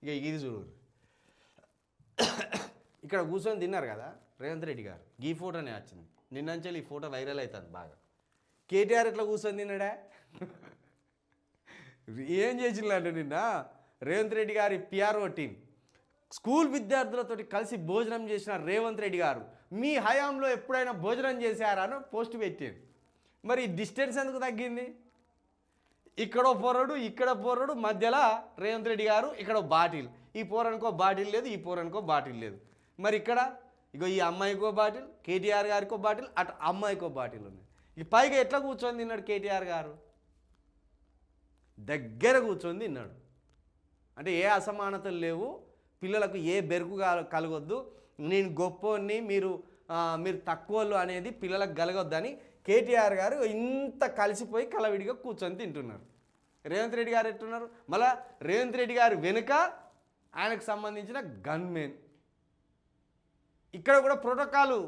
ఇక ఇది చూడు, ఇక్కడ కూర్చొని తిన్నారు కదా రేవంత్ రెడ్డి గారు, ఈ ఫోటోనే వచ్చింది నిన్నంచెలు, ఈ ఫోటో వైరల్ అవుతుంది బాగా. కేటీఆర్ ఎట్లా కూర్చొని తిన్నాడా? ఏం చేసిందంటే నిన్న రేవంత్ రెడ్డి గారి పిఆర్ఓ టీం స్కూల్ విద్యార్థులతో కలిసి భోజనం చేసిన రేవంత్ రెడ్డి గారు, మీ హయాంలో ఎప్పుడైనా భోజనం చేశారా అని పోస్ట్ పెట్టారు. మరి డిస్టెన్స్ ఎందుకు తగ్గింది? ఇక్కడో పోరడు, ఇక్కడ పోరడు, మధ్యలో రేవంత్ రెడ్డి గారు, ఇక్కడ బాటిల్, ఈ పోరనుకో బాటిల్ లేదు, ఈ పోరనుకో బాటిల్ లేదు. మరి ఇక్కడ ఇగో ఈ అమ్మాయికో బాటిల్, కేటీఆర్ గారికో బాటిల్, అటు అమ్మాయికో బాటిల్ ఉన్నాయి. ఈ పైగా ఎట్లా కూర్చొని తిన్నాడు కేటీఆర్ గారు? దగ్గర కూర్చొని తిన్నాడు. అంటే ఏ అసమానతలు లేవు, పిల్లలకు ఏ బెరుకు కలగొద్దు, నేను గొప్పోని మీరు తక్కువలు అనేది పిల్లలకు కలగొద్దని కేటీఆర్ గారు ఇంత కలిసిపోయి కలవిడిగా కూర్చొని తింటున్నారు. రేవంత్ రెడ్డి గారు ఎట్టున్నారు? మళ్ళా రేవంత్ రెడ్డి గారు వెనుక ఆయనకు సంబంధించిన గన్మెన్. ఇక్కడ కూడా ప్రోటోకాలు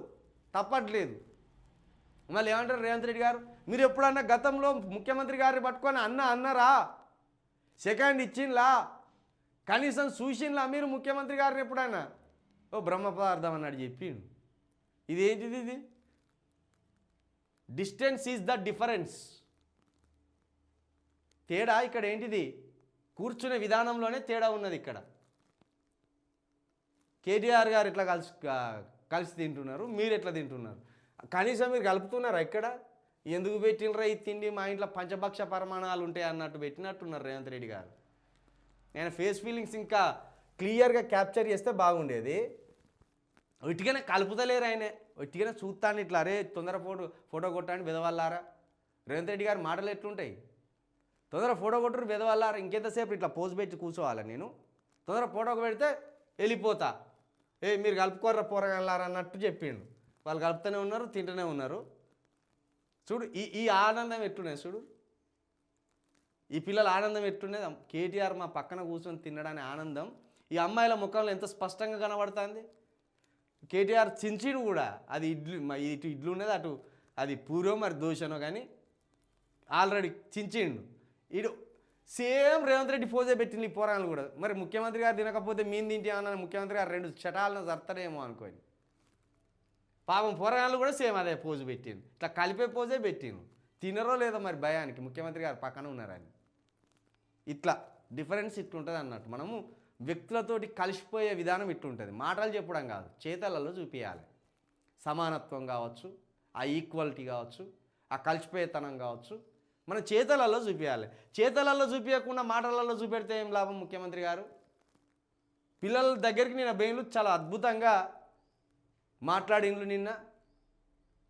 తప్పట్లేదు. మళ్ళీ ఏమంటారు రేవంత్ రెడ్డి గారు, మీరు ఎప్పుడన్నా గతంలో ముఖ్యమంత్రి గారిని పట్టుకొని అన్నారా? సెకండ్ ఇచ్చిండ్లా? కనీసం చూసిండ్లా మీరు ముఖ్యమంత్రి గారిని ఎప్పుడైనా? ఓ బ్రహ్మ పదార్థం అన్నాడు చెప్పిండు. ఇదేంటిది? ఇది డిస్టెన్స్ ఈజ్ ద డిఫరెన్స్. తేడా ఇక్కడ ఏంటిది? కూర్చునే విధానంలోనే తేడా ఉన్నది. ఇక్కడ కేటీఆర్ గారు ఎట్లా కలిసి తింటున్నారు, మీరు ఎట్లా తింటున్నారు? కనీసం మీరు కలుపుతున్నారా? ఇక్కడ ఎందుకు పెట్టినరా ఈ తిండి? మా ఇంట్లో పంచభక్ష పరిమాణాలు ఉంటాయి అన్నట్టు పెట్టినట్టున్నారు రేవంత్ రెడ్డి గారు. నేను ఫేస్ ఫీలింగ్స్ ఇంకా క్లియర్గా క్యాప్చర్ చేస్తే బాగుండేది. ఒట్టిగానే కలుపుతలేరు ఆయనే, ఒట్టిగానే చూస్తాను ఇట్లా, అరే తొందర ఫోటో కొట్టండి బెదవల్లారా. రేవంత్ రెడ్డి గారి మాటలు ఎట్లుంటాయి? తొందర ఫోటో కొట్టరు బెదవల్లారా, ఇంకెంతసేపు ఇట్లా పోజ్ పెట్టి కూర్చోవాలి నేను? తొందర ఫోటోకి పెడితే వెళ్ళిపోతా, మీరు కలుపుకోర్రా పోరగల్లారా అన్నట్టు చెప్పిండు. వాళ్ళు కలుపుతూనే ఉన్నారు, తింటూనే ఉన్నారు. చూడు ఈ ఆనందం ఎట్టున్నది చూడు, ఈ పిల్లల ఆనందం ఎట్టున్నది. కేటీఆర్ మా పక్కన కూర్చొని తినడానికి ఆనందం ఈ అమ్మాయిల ముఖంలో ఎంత స్పష్టంగా కనబడుతుంది. కేటీఆర్ చించిను కూడా, అది ఇటు ఇడ్లు ఉన్నది, అటు అది పూర్వం మరి దోషనో కానీ ఆల్రెడీ చించిండు. ఇటు సేమ్ రేవంత్ రెడ్డి పోజే పెట్టింది ఈ పోరాలు కూడా. మరి ముఖ్యమంత్రి గారు తినకపోతే మేము తింటామన్నా ముఖ్యమంత్రి గారు 2 చటాలను జరుతారేమో అనుకోని పాపం పోరాలు కూడా సేమ్ అదే పోజు పెట్టిండు, ఇట్లా కలిపే పోజే పెట్టిండు. తినరో లేదో మరి భయానికి ముఖ్యమంత్రి గారు పక్కన ఉన్నారని. ఇట్లా డిఫరెన్స్ ఇట్లుంటుంది అన్నట్టు. మనము వ్యక్తులతోటి కలిసిపోయే విధానం ఇట్లుంటుంది. మాటలు చెప్పడం కాదు, చేతలలో చూపించాలి. సమానత్వం కావచ్చు, ఆ ఈక్వాలిటీ కావచ్చు, ఆ కలిసిపోయేతనం కావచ్చు, మన చేతలలో చూపించాలి. చేతలలో చూపించకుండా మాటలలో చూపెడితే ఏం లాభం? ముఖ్యమంత్రి గారు పిల్లల దగ్గరికి నిన్న బెయిన్లు చాలా అద్భుతంగా మాట్లాడిండ్రు. నిన్న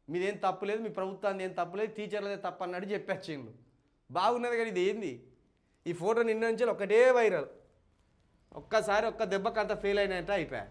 మీదేం తప్పులేదు, మీ ప్రభుత్వాన్ని ఏం తప్పులేదు, టీచర్లదే తప్పు అన్నట్టు చెప్పేచ్చిండ్రు. బాగున్నది కానీ ఇది ఏంది? ఈ ఫోటో నిన్న నుంచి ఒకటే వైరల్. ఒక్కసారి ఒక్క దెబ్బకి అంత ఫెయిల్ అయినట్టు అయిపోయా.